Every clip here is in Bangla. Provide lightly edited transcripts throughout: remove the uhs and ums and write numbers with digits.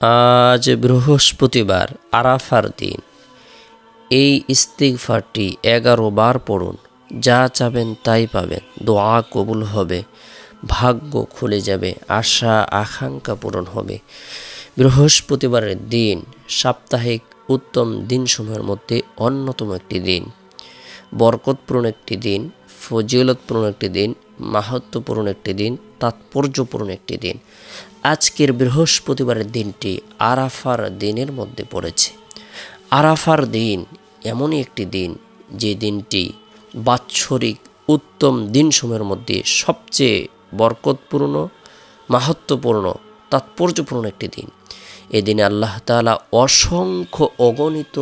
আজ বৃহস্পতিবার, আরাফার দিন। এই ইস্তিগফারটি 11 বার পড়ুন। যা চাবেন তাই পাবেন, দোয়া কবুল হবে, ভাগ্য খুলে যাবে, আশা আকাঙ্ক্ষা পূরণ হবে। বৃহস্পতিবারের দিন সাপ্তাহিক উত্তম দিনসমূহের মধ্যে অন্যতম একটি দিন, বরকতপূর্ণ একটি দিন, ফজিলতপূর্ণ একটি দিন, মাহাত্ম্যপূর্ণ একটি দিন, তাৎপর্যপূর্ণ একটি দিন। আজকের বৃহস্পতিবারের দিনটি আরাফার দিনের মধ্যে পড়েছে। আরাফার দিন এমনই একটি দিন যে দিনটি বাৎসরিক উত্তম দিনসমূহের মধ্যে সবচেয়ে বরকতপূর্ণ, মাহাত্ম্যপূর্ণ, তাৎপর্যপূর্ণ একটি দিন। এদিনে আল্লাহ তাআলা অসংখ্য অগণিত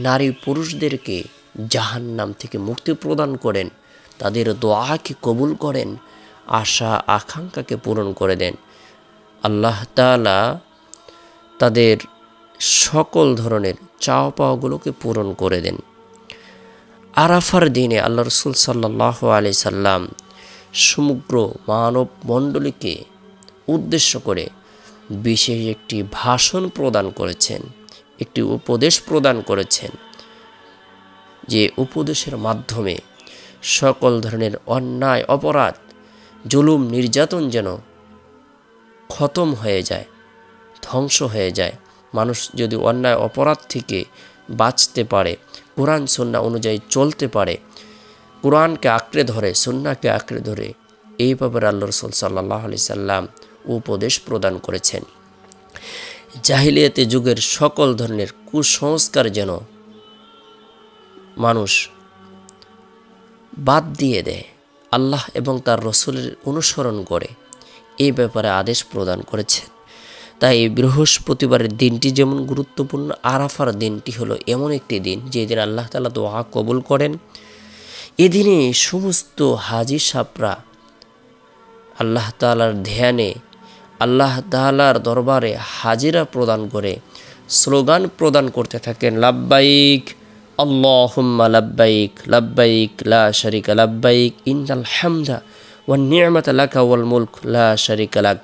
নারী পুরুষদেরকে জাহান্নাম থেকে মুক্তি প্রদান করেন, তাদের দোয়াকে কবুল করেন, আশা আকাঙ্ক্ষাকে পূরণ করে দেন। আল্লাহ তাআলা তাদের সকল ধরনের চাওয়া পাওয়াগুলোকে পূরণ করে দেন। আরাফার দিনে আল্লাহ রাসূল সাল্লাল্লাহু আলাইহি সাল্লাম সমগ্র মানব মণ্ডলীকে উদ্দেশ্য করে বিশেষ একটি ভাষণ প্রদান করেছেন, একটি উপদেশ প্রদান করেছেন, যে উপদেশের মাধ্যমে সকল ধরনের অন্যায়, অপরাধ, জুলুম, নির্যাতন যেন খতম হয়ে যায়, ধ্বংস হয়ে যায়। মানুষ যদি অন্যায় অপরাধ থেকে বাঁচতে পারে, কোরআন সুন্নাহ অনুযায়ী চলতে পারে, কোরআনকে আঁকড়ে ধরে, সুন্নাহকে আঁকড়ে ধরে, এই ব্যাপারে আল্লাহ রাসূল সাল্লাল্লাহু আলাইহি সাল্লাম উপদেশ প্রদান করেছেন। জাহিলিয়াতে যুগের সকল ধরনের কুসংস্কার যেন মানুষ বাদ দিয়ে দেয়, আল্লাহ এবং তার রসুলের অনুসরণ করে, এই ব্যাপারে আদেশ প্রদান করেছেন। তাই এই বৃহস্পতিবারের দিনটি যেমন গুরুত্বপূর্ণ, আরাফার দিনটি হলো এমন একটি দিন যে দিন আল্লাহ তাআলা দোয়া কবুল করেন। এদিনে সমস্ত হাজি সাপরা আল্লাহ তাআলার ধ্যানে, আল্লাহ তাআলার দরবারে হাজিরা প্রদান করে স্লোগান প্রদান করতে থাকেন, লাব্বাইক আল্লাহুম্মা লাব্বাইক, লাব্বাইক লা শারিকা লাব্বাইক, ইন্নাল হামদা ওয়ান নি'মাতা লাকা ওয়াল মুলক লা শারিকা লাক।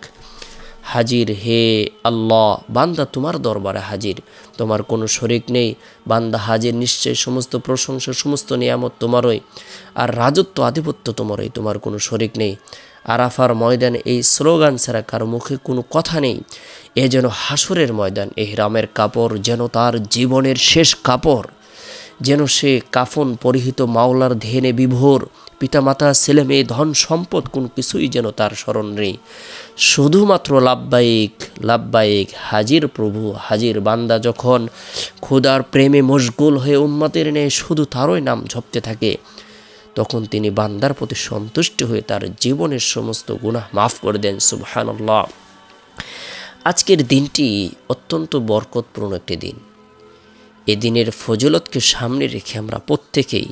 হাজির হে আল্লাহ, বান্দা তোমার দরবারে হাজির, তোমার কোনো শরিক নেই। বান্দা হাজির, নিশ্চয় সমস্ত প্রশংসা, সমস্ত নিয়ামত তোমারই, আর রাজত্ব, আধিপত্য তোমারই, তোমার কোনো শরিক নেই। আরাফার ময়দানে এই স্লোগান ছাড়া কারো মুখে কোনো কথা নেই। এ যেন হাসরের ময়দান, ইহরামের কাপড় যেন তার জীবনের শেষ কাপড়, যেন সে কাফন পরিহিত মাওলার ধ্যানে বিভোর, পিতামাতা, ছেলে মেয়ে, ধন সম্পদ কোনো কিছুই যেন তার স্মরণ নেই। শুধুমাত্র লাব্বাইক লাব্বাইক, হাজির প্রভু হাজির। বান্দা যখন খোদার প্রেমে মশগুল হয়ে উম্মতের ন্যায় শুধু তারই নাম জপতে থাকে, তখন তিনি বান্দার প্রতি সন্তুষ্ট হয়ে তার জীবনের সমস্ত গুনাহ মাফ করে দেন। সুবহানাল্লাহ। আজকের দিনটি অত্যন্ত বরকতপূর্ণ একটি দিন। এ দিনের ফজিলতকে সামনে রেখে আমরা প্রত্যেকেই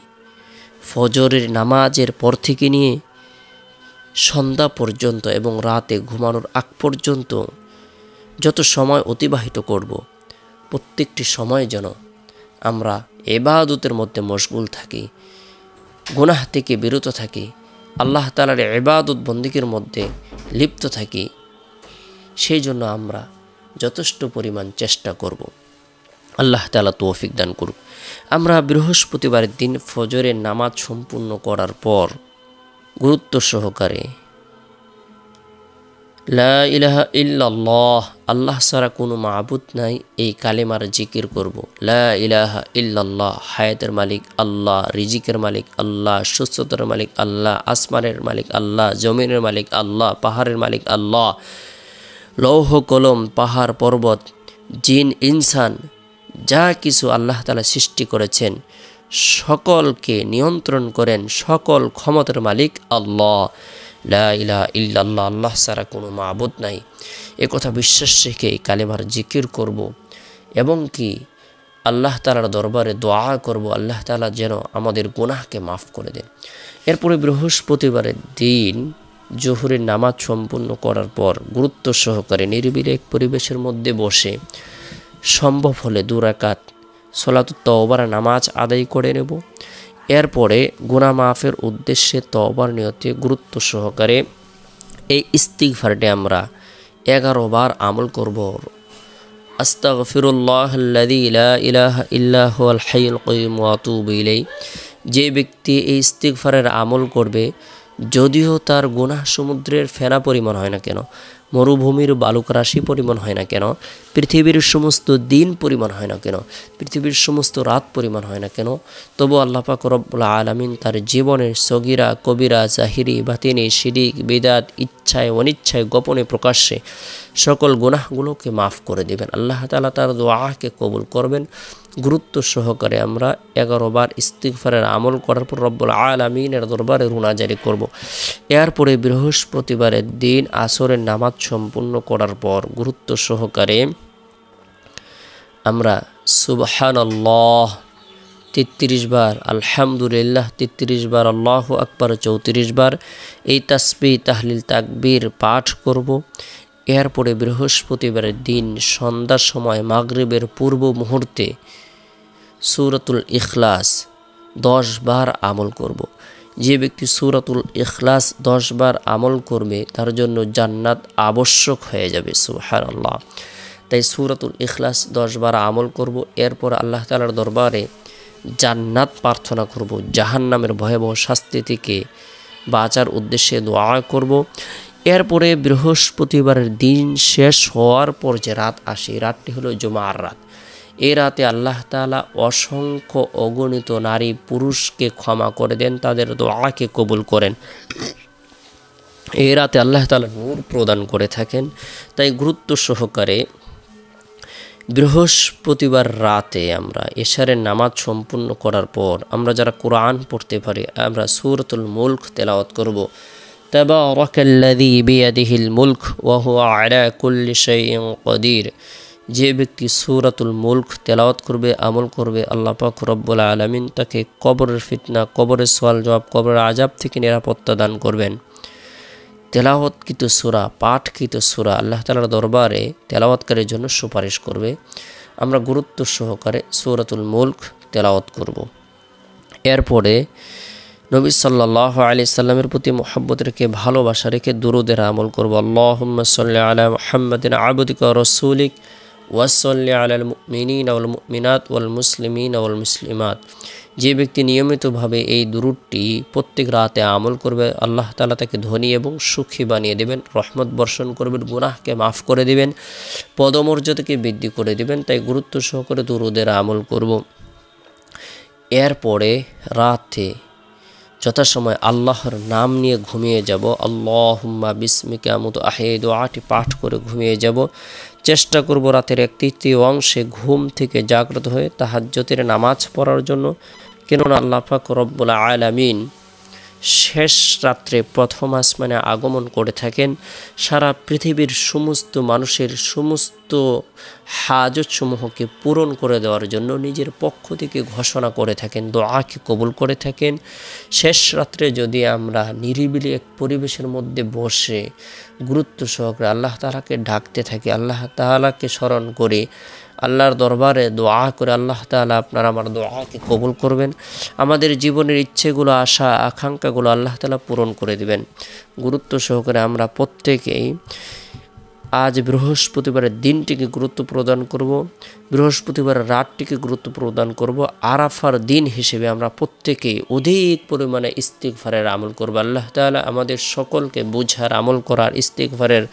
ফজরের নামাজের পর থেকে নিয়ে সন্ধ্যা পর্যন্ত এবং রাতে ঘুমানোর আগ পর্যন্ত যত সময় অতিবাহিত করব, প্রত্যেকটি সময় যেন আমরা ইবাদতের মধ্যে মশগুল থাকি, গুনাহ থেকে বিরত থাকি, আল্লাহ তাআলার ইবাদত বন্দেগীর মধ্যে লিপ্ত থাকি। সেই জন্য আমরা যথেষ্ট পরিমাণ চেষ্টা করব। আল্লাহ তাআলা তৌফিক দান করুক। আমরা বৃহস্পতিবারের দিন ফজরের নামাজ সম্পূর্ণ করার পর গুরুত্ব সহকারে লা ইলাহা ইল্লাল্লাহ, আল্লাহ ছাড়া কোনো মাবুদ নাই, এই কালেমার জিকির করব। লা ইলাহা ইল্লাল্লাহ, হায়াতের মালিক আল্লাহ, রিজিকের মালিক আল্লাহ, সুস্থতার মালিক আল্লাহ, আসমানের মালিক আল্লাহ, জমিনের মালিক আল্লাহ, পাহাড়ের মালিক আল্লাহ। লৌহ কলম, পাহাড় পর্বত, জিন ইনসান, যা কিছু আল্লাহ তাআলা সৃষ্টি করেছেন সকলকে নিয়ন্ত্রণ করেন সকল ক্ষমতার মালিক আল্লাহ। লা ইলাহা ইল্লাল্লাহ, আল্লাহ ছাড়া কোনো মাবুদ নাই, এ কথা বিশ্বাস রেখে কালেমার জিকির করব এবং কি আল্লাহ তাআলার দরবারে দোয়া করব, আল্লাহ তাআলা যেন আমাদের গুনাহকে মাফ করে দেন। এরপরে বৃহস্পতিবারের দিন জোহরের নামাজ সম্পূর্ণ করার পর গুরুত্ব সহকারে নিরিবিলি এক পরিবেশের মধ্যে বসে সম্ভব হলে 2 রাকাত সলাতুত তওবার নামাজ আদায় করে নেব। এরপরে গুনাহ মাফের উদ্দেশ্যে তওবার নিয়তে গুরুত্ব সহকারে এই ইস্তিগফারটি আমরা 11 বার আমল করব। আস্তাগফিরুল্লাহাল্লাযী লা ইলাহা ইল্লা হুয়াল হাইয়ুল কাইয়্যুম ওয়া আতুবু ইলাইহি। যে ব্যক্তি এই ইস্তিগফারের আমল করবে, যদিও তার গুনাহ সমুদ্রের ফেনা পরিমাণ হয় না কেন, মরুভূমির বালুক রাশি পরিমাণ হয় না কেন, পৃথিবীর সমস্ত দিন পরিমাণ হয় না কেন, পৃথিবীর সমস্ত রাত পরিমাণ হয় না কেন, তবু আল্লাহ পাক রব্বুল আলামিন তার জীবনের সগীরা কবিরা জাহিরি বাতিনি শিরিক বিদাত ইচ্ছায় অনিচ্ছায় গোপনে প্রকাশ্যে সকল গুনাহগুলোকে মাফ করে দেবেন। আল্লাহ তাআলা তার দোয়াকে কবুল করবেন। গুরুত্ব সহকারে আমরা 11 বার ইস্তিগফারের আমল করার পর রব্বুল আলামিনের দরবারে রুনাজারি করব। এরপরে বৃহস্পতিবারের দিন আসরের নামাজ সম্পূর্ণ করার পর গুরুত্ব সহকারে আমরা সুবহানাল্লাহ 33 বার, আলহামদুলিল্লাহ 33 বার, আল্লাহু আকবার 34 বার এই তাসবিহ তাহলিল তাকবীর পাঠ করব। এরপরে বৃহস্পতিবারের দিন সন্ধ্যার সময় মাগরিবের পূর্ব মুহূর্তে সূরাতুল ইখলাস 10 বার আমল করব। যে ব্যক্তি সূরাতুল ইখলাস 10 বার আমল করবে তার জন্য জান্নাত আবশ্যক হয়ে যাবে। সুবহানাল্লাহ। তাই সূরাতুল ইখলাস 10 বার আমল করব। এরপর আল্লাহ তাআলার দরবারে জান্নাত প্রার্থনা করব, জাহান্নামের ভয়াবহ শাস্তি থেকে বাঁচার উদ্দেশ্যে দোয়া করব। এরপরে বৃহস্পতিবারের দিন শেষ হওয়ার পর যে রাত আসে, রাতটি হলো জুমার রাত। এই রাতে আল্লাহ তাআলা অসংখ্য অগণিত নারী পুরুষকে ক্ষমা করে দেন, তাদের দোয়াকে কবুল করেন। এই রাতে আল্লাহ তাআলা নূর প্রদান করে থাকেন। তাই গুরুত্ব সহকারে বৃহস্পতিবার রাতে আমরা এশারের নামাজ সম্পূর্ণ করার পর আমরা যারা কোরআন পড়তে পারি আমরা সূরাতুল মুলক তেলাওয়াত করব। তাবারাকাল্লাযী বিয়াদিহিল মুলক ওয়া হুয়া আলা কুল্লি শাইইন কাদির। যে ব্যক্তি সূরাতুল মুলক তেলাওয়াত করবে, আমল করবে, আল্লাহ পাক রব্বুল আলামিন তাকে কবরের ফিতনা, কবরের সওয়াল জবাব, কবরের আযাব থেকে নিরাপত্তা দান করবেন। তেলাওয়াতকৃত সূরা, পাঠকৃত সূরা আল্লাহ তাআলার দরবারে তেলাওয়াতকারীর জন্য সুপারিশ করবে। আমরা গুরুত্ব সহকারে সূরাতুল মুলক তেলাওয়াত করব। এরপরে নবী সাল্লাল্লাহু আলাইহি সাল্লামের প্রতি মুহাব্বত রেখে ভালোবাসা রেখে দুরূদের আমল করব। আল্লাহুম্মা সাল্লি আলা মুহাম্মাদিন আবদিকা ওয়া রাসূলিক ওয়া সাল্লি আলাল মুমিনিনা ওয়াল মুমিনাত ওয়াল মুসলিমিনা ওয়াল মুসলিমাত। যে ব্যক্তি নিয়মিতভাবে এই দুরূদটি প্রত্যেক রাতে আমল করবে, আল্লাহ তাআলা তাকে ধনী এবং সুখী বানিয়ে দেবেন, রহমত বর্ষণ করবেন, গুনাহকে মাফ করে দিবেন, পদমর্যাদাকে বৃদ্ধি করে দিবেন। তাই গুরুত্ব সহকারে দুরূদের আমল করব। এরপরে রাতে যথাসময় আল্লাহর নাম নিয়ে ঘুমিয়ে যাব। আল্লাহুম্মা বিসমিকা আমুতু আহয়া দোয়াটি পাঠ করে ঘুমিয়ে যাব। চেষ্টা করব রাতের 1/3 অংশে ঘুম থেকে জাগ্রত হয়ে তাহাজ্জুদের নামাজ পড়ার জন্য। কেননা আল্লাহ পাক রব্বুল আলামিন শেষ রাত্রে প্রথম আসমানে আগমন করে থাকেন সারা পৃথিবীর সমস্ত মানুষের সমস্ত হাজতসমূহকে পূরণ করে দেওয়ার জন্য নিজের পক্ষ থেকে ঘোষণা করে থাকেন, দোয়াকে কবুল করে থাকেন। শেষ রাত্রে যদি আমরা নিরিবিলি এক পরিবেশের মধ্যে বসে গুরুত্ব সহকারে আল্লাহ তাআলাকে ডাকতে থাকি, আল্লাহ তাআলাকে স্মরণ করে আল্লাহর দরবারে দোয়া করে আল্লাহ তাআলা আপনার আমার দোয়াকে কবুল করবেন। আমাদের জীবনের ইচ্ছেগুলো, আশা আকাঙ্ক্ষাগুলো আল্লাহ তাআলা পূরণ করে দিবেন। গুরুত্ব সহকারে আমরা প্রত্যেকেই আজ বৃহস্পতিবারের দিনটিকে গুরুত্ব প্রদান করব, বৃহস্পতিবারের রাতটিকে গুরুত্ব প্রদান করব। আরাফার দিন হিসেবে আমরা প্রত্যেকেই অধিক পরিমাণে ইস্তিগফারের আমল করব। আল্লাহ তাআলা আমাদের সকলকে বুঝার, আমল করার, ইস্তিগফারের